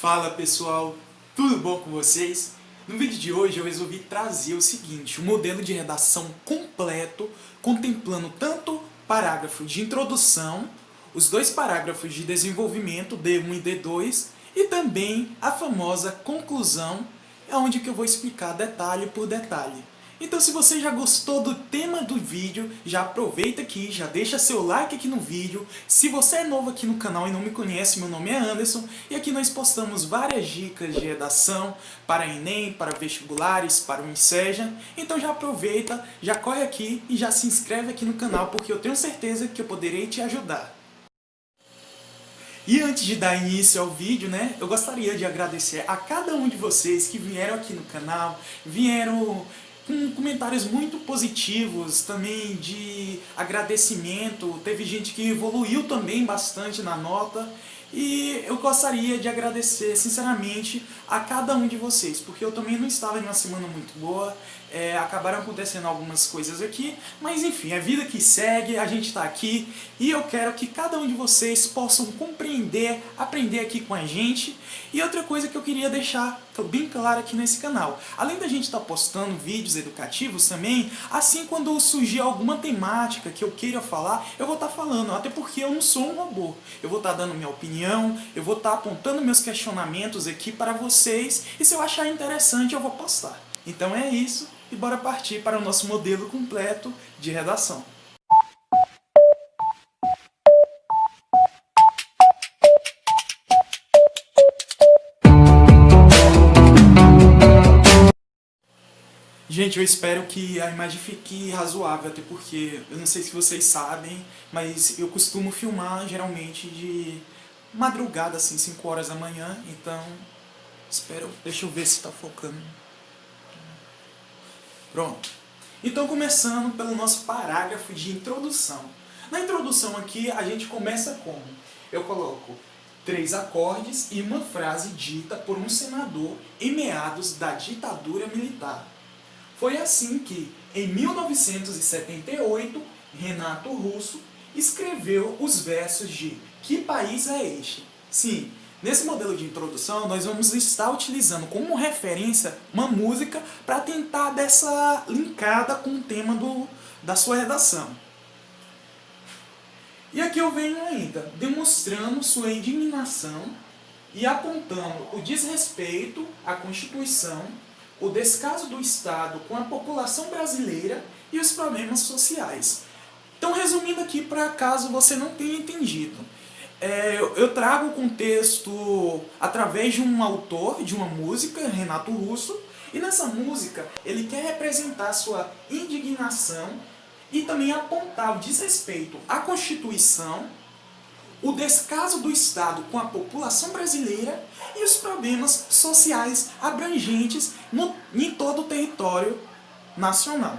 Fala pessoal, tudo bom com vocês? No vídeo de hoje eu resolvi trazer o seguinte, um modelo de redação completo, contemplando tanto parágrafo de introdução, os dois parágrafos de desenvolvimento, D1 e D2, e também a famosa conclusão, onde que eu vou explicar detalhe por detalhe. Então se você já gostou do tema do vídeo, já aproveita aqui, já deixa seu like aqui no vídeo. Se você é novo aqui no canal e não me conhece, meu nome é Anderson e aqui nós postamos várias dicas de redação para Enem, para vestibulares, para o Enseja. Então já aproveita, já corre aqui e já se inscreve aqui no canal porque eu tenho certeza que eu poderei te ajudar. E antes de dar início ao vídeo, eu gostaria de agradecer a cada um de vocês que vieram aqui no canal, vieram com comentários muito positivos, também de agradecimento. Teve gente que evoluiu também bastante na nota. E eu gostaria de agradecer sinceramente a cada um de vocês, porque eu também não estava em uma semana muito boa, acabaram acontecendo algumas coisas aqui, mas enfim, é vida que segue, a gente está aqui e eu quero que cada um de vocês possam compreender, aprender aqui com a gente. E outra coisa que eu queria deixar bem claro aqui nesse canal, além da gente estar postando vídeos educativos também, assim quando surgir alguma temática que eu queira falar, eu vou estar falando, até porque eu não sou um robô, eu vou estar dando minha opinião, eu vou estar apontando meus questionamentos aqui para vocês, e se eu achar interessante eu vou postar. Então é isso, e bora partir para o nosso modelo completo de redação. Gente, eu espero que a imagem fique razoável, até porque eu não sei se vocês sabem, mas eu costumo filmar geralmente de madrugada, assim, 5 horas da manhã, então espero, deixa eu ver se está focando. Pronto. Então começando pelo nosso parágrafo de introdução. Na introdução aqui a gente começa como? Eu coloco 3 acordes e uma frase dita por um senador em meados da ditadura militar. Foi assim que, em 1978, Renato Russo escreveu os versos de Que País é Este? Sim, nesse modelo de introdução nós vamos estar utilizando como referência uma música para tentar dessa linkada com o tema da sua redação. E aqui eu venho ainda demonstrando sua indignação e apontando o desrespeito à Constituição, o descaso do Estado com a população brasileira e os problemas sociais. Então, resumindo aqui, para caso você não tenha entendido, eu trago o contexto através de um autor, de uma música, Renato Russo, e nessa música ele quer representar sua indignação e também apontar o desrespeito à Constituição, o descaso do Estado com a população brasileira e os problemas sociais abrangentes em todo o território nacional.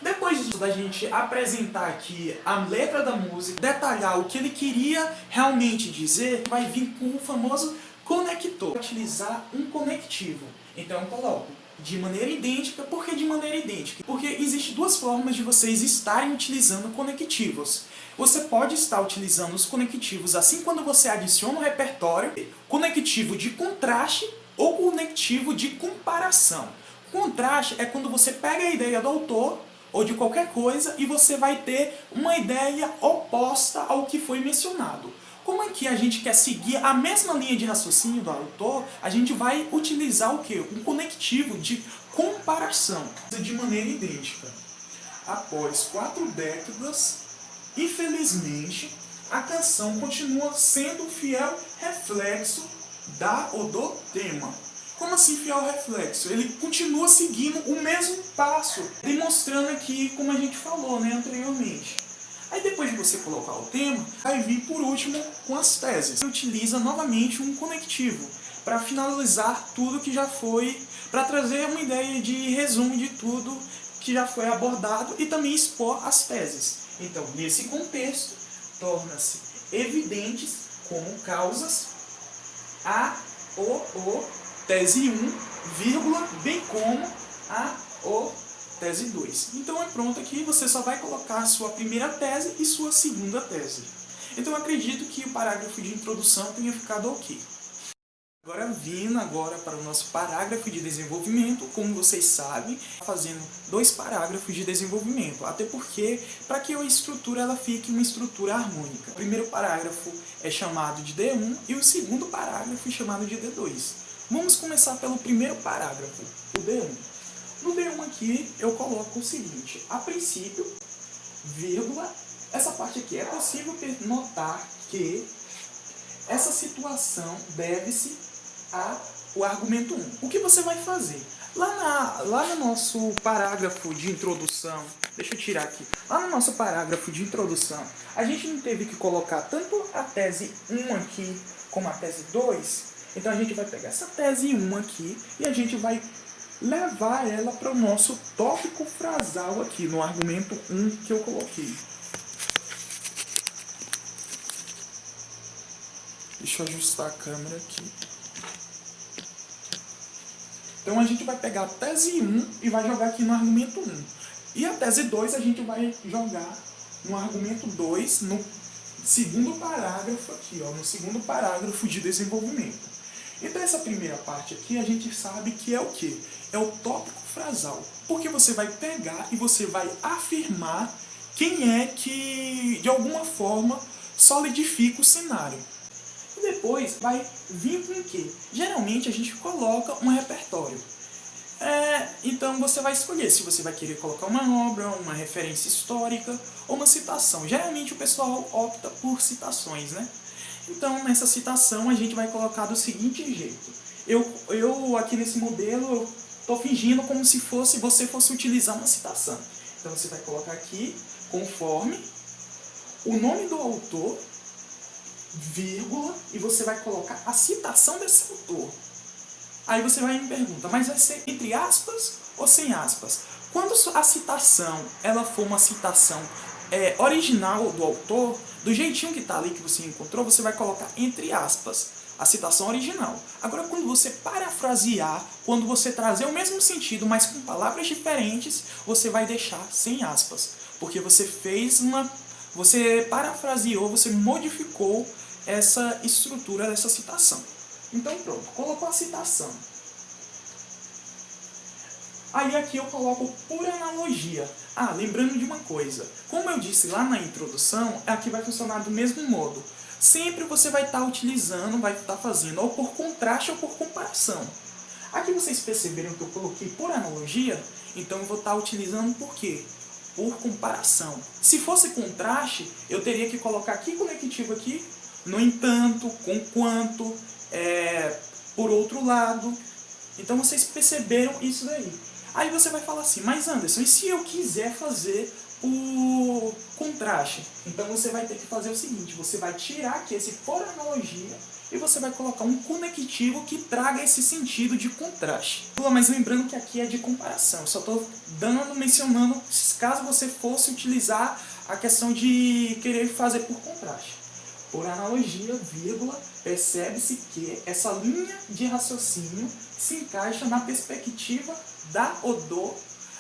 Depois da gente apresentar aqui a letra da música, detalhar o que ele queria realmente dizer, vai vir com o famoso conector. Utilizar um conectivo. Então eu coloco de maneira idêntica. Por que de maneira idêntica? Porque existem duas formas de vocês estarem utilizando conectivos. Você pode estar utilizando os conectivos assim quando você adiciona o repertório, conectivo de contraste ou conectivo de comparação. Contraste é quando você pega a ideia do autor ou de qualquer coisa e você vai ter uma ideia oposta ao que foi mencionado. Como aqui a gente quer seguir a mesma linha de raciocínio do autor, a gente vai utilizar o quê? Um conectivo de comparação, de maneira idêntica. Após 4 décadas, infelizmente, a canção continua sendo um fiel reflexo do tema. Como assim fiel reflexo? Ele continua seguindo o mesmo passo, demonstrando aqui, como a gente falou anteriormente. Aí depois de você colocar o tema, vai vir por último com as teses. Você utiliza novamente um conectivo para finalizar tudo que já foi, para trazer uma ideia de resumo de tudo que já foi abordado e também expor as teses. Então, nesse contexto, torna-se evidentes como causas a, o, tese 1, vírgula, bem como a, o, tese 2. Então é pronto aqui, você só vai colocar a sua primeira tese e sua segunda tese. Então eu acredito que o parágrafo de introdução tenha ficado ok. Agora para o nosso parágrafo de desenvolvimento, como vocês sabem, fazendo 2 parágrafos de desenvolvimento, até porque para que a estrutura ela fique uma estrutura harmônica. O primeiro parágrafo é chamado de D1 e o segundo parágrafo é chamado de D2. Vamos começar pelo primeiro parágrafo, o D1. No D1 aqui eu coloco o seguinte: a princípio, vírgula, essa parte aqui é possível notar que essa situação deve-se ao argumento 1. O que você vai fazer? Lá no nosso parágrafo de introdução, deixa eu tirar aqui, lá no nosso parágrafo de introdução, a gente não teve que colocar tanto a tese 1 aqui como a tese 2, então a gente vai pegar essa tese 1 aqui e a gente vai levar ela para o nosso tópico frasal aqui, no argumento 1 que eu coloquei. Deixa eu ajustar a câmera aqui. Então a gente vai pegar a tese 1 e vai jogar aqui no argumento 1. E a tese 2 a gente vai jogar no argumento 2, no segundo parágrafo aqui, ó, no segundo parágrafo de desenvolvimento. Então essa primeira parte aqui a gente sabe que é o quê? É o tópico frasal. Porque você vai pegar e você vai afirmar quem é que, de alguma forma, solidifica o cenário. E depois vai vir com o quê? Geralmente a gente coloca um repertório. Então você vai escolher se você vai querer colocar uma obra, uma referência histórica ou uma citação. Geralmente o pessoal opta por citações, né? Então nessa citação a gente vai colocar do seguinte jeito. Eu aqui nesse modelo estou fingindo como se você fosse utilizar uma citação. Então você vai colocar aqui, conforme o nome do autor, vírgula, e você vai colocar a citação desse autor. Aí você vai me perguntar, mas vai ser entre aspas ou sem aspas? Quando a citação ela for uma citação original do autor, do jeitinho que está ali que você encontrou, você vai colocar entre aspas a citação original. Agora, quando você parafrasear, quando você trazer o mesmo sentido, mas com palavras diferentes, você vai deixar sem aspas, porque você parafraseou, você modificou essa estrutura dessa citação. Então pronto, colocou a citação. Aí aqui eu coloco por analogia. Lembrando de uma coisa. Como eu disse lá na introdução, aqui vai funcionar do mesmo modo. Sempre você vai estar utilizando, vai estar fazendo ou por contraste ou por comparação. Aqui vocês perceberam que eu coloquei por analogia, então eu vou estar utilizando por quê? Por comparação. Se fosse contraste, eu teria que colocar que conectivo aqui? No entanto, com quanto, por outro lado. Então vocês perceberam isso daí. Aí você vai falar assim, mas Anderson, e se eu quiser fazer o contraste? Então você vai ter que fazer o seguinte, você vai tirar aqui esse por analogia e você vai colocar um conectivo que traga esse sentido de contraste. Mas lembrando que aqui é de comparação, eu só estou mencionando caso você fosse utilizar a questão de querer fazer por contraste. Por analogia, vírgula, percebe-se que essa linha de raciocínio se encaixa na perspectiva da ou do.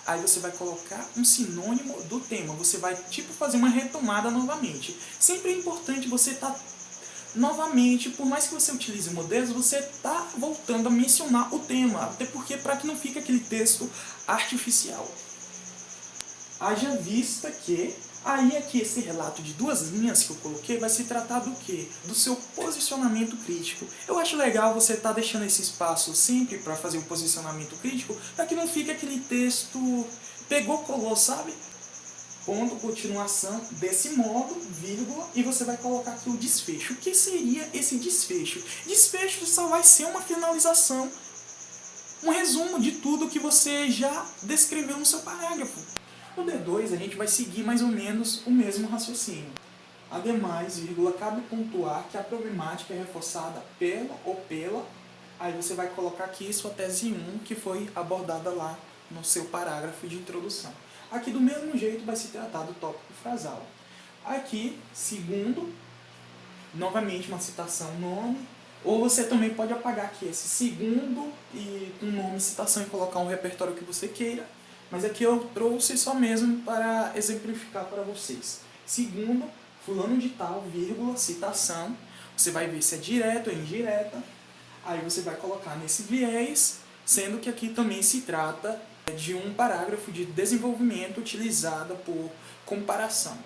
Aí você vai colocar um sinônimo do tema. Você vai fazer uma retomada novamente. Sempre é importante você estar novamente, por mais que você utilize modelos, você está voltando a mencionar o tema. Até porque para que não fique aquele texto artificial. Haja vista que aí aqui esse relato de 2 linhas que eu coloquei vai se tratar do quê? Do seu posicionamento crítico. Eu acho legal você estar deixando esse espaço sempre para fazer o posicionamento crítico, para que não fique aquele texto pegou, colou, sabe? Ponto, continuação, desse modo, vírgula, e você vai colocar aqui o desfecho. O que seria esse desfecho? Desfecho só vai ser uma finalização, um resumo de tudo que você já descreveu no seu parágrafo. No D2 a gente vai seguir mais ou menos o mesmo raciocínio. Ademais, vírgula, cabe pontuar que a problemática é reforçada pela, aí você vai colocar aqui sua tese 1, que foi abordada lá no seu parágrafo de introdução. Aqui do mesmo jeito vai se tratar do tópico frasal. Aqui, segundo, novamente uma citação, nome, ou você também pode apagar aqui esse segundo e com nome, citação e colocar um repertório que você queira. Mas aqui eu trouxe só mesmo para exemplificar para vocês. Segundo, fulano de tal, vírgula, citação. Você vai ver se é direta ou indireta. Aí você vai colocar nesse viés, sendo que aqui também se trata de um parágrafo de desenvolvimento utilizado por comparação.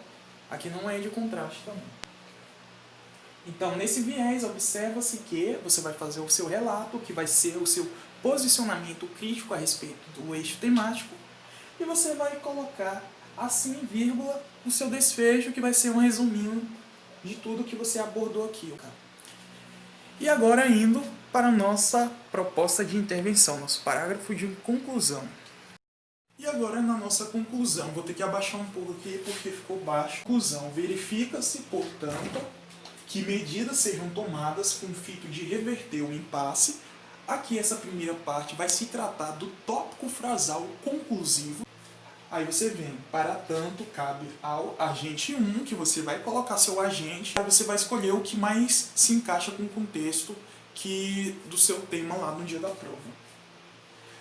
Aqui não é de contraste também. Então, nesse viés, observa-se que você vai fazer o seu relato, que vai ser o seu posicionamento crítico a respeito do eixo temático, e você vai colocar, assim, vírgula, o seu desfecho, que vai ser um resuminho de tudo que você abordou aqui. E agora indo para a nossa proposta de intervenção, nosso parágrafo de conclusão. E agora na nossa conclusão, vou ter que abaixar um pouco aqui porque ficou baixo. Conclusão, verifica-se, portanto, que medidas sejam tomadas com o fito de reverter o impasse. Aqui essa primeira parte vai se tratar do tópico frasal conclusivo. Aí você vem, para tanto, cabe ao agente 1, que você vai colocar seu agente, aí você vai escolher o que mais se encaixa com o contexto do seu tema lá no dia da prova.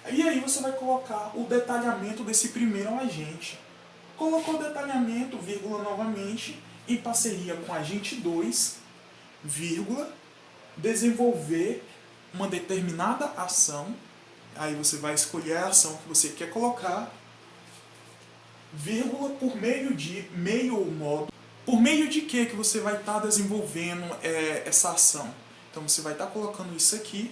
E aí você vai colocar o detalhamento desse primeiro agente. Colocou o detalhamento, vírgula novamente, em parceria com o agente 2, vírgula, desenvolver uma determinada ação. Aí você vai escolher a ação que você quer colocar, vírgula, por meio de, meio ou modo. Por meio de que você vai estar desenvolvendo essa ação? Então você vai estar colocando isso aqui.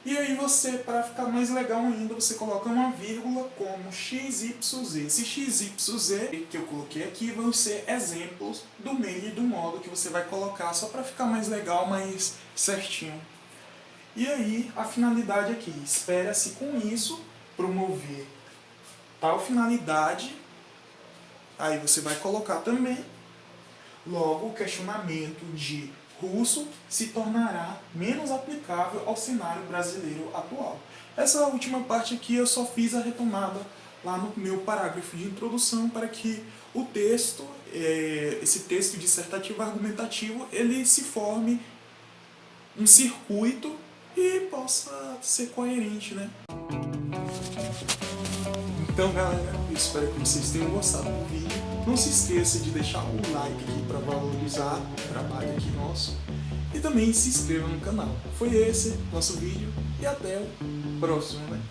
E aí você, para ficar mais legal ainda, você coloca uma vírgula como XYZ. Esse XYZ que eu coloquei aqui vão ser exemplos do meio e do modo que você vai colocar, só para ficar mais legal, mais certinho. E aí a finalidade aqui, espera-se com isso promover tal finalidade. Aí você vai colocar também, logo o questionamento de russo se tornará menos aplicável ao cenário brasileiro atual. Essa última parte aqui eu só fiz a retomada lá no meu parágrafo de introdução para que o texto, esse texto dissertativo argumentativo, ele se forme um circuito e possa ser coerente, né? Então, galera, eu espero que vocês tenham gostado do vídeo. Não se esqueça de deixar o like aqui para valorizar o trabalho aqui nosso. E também se inscreva no canal. Foi esse nosso vídeo e até o próximo, né?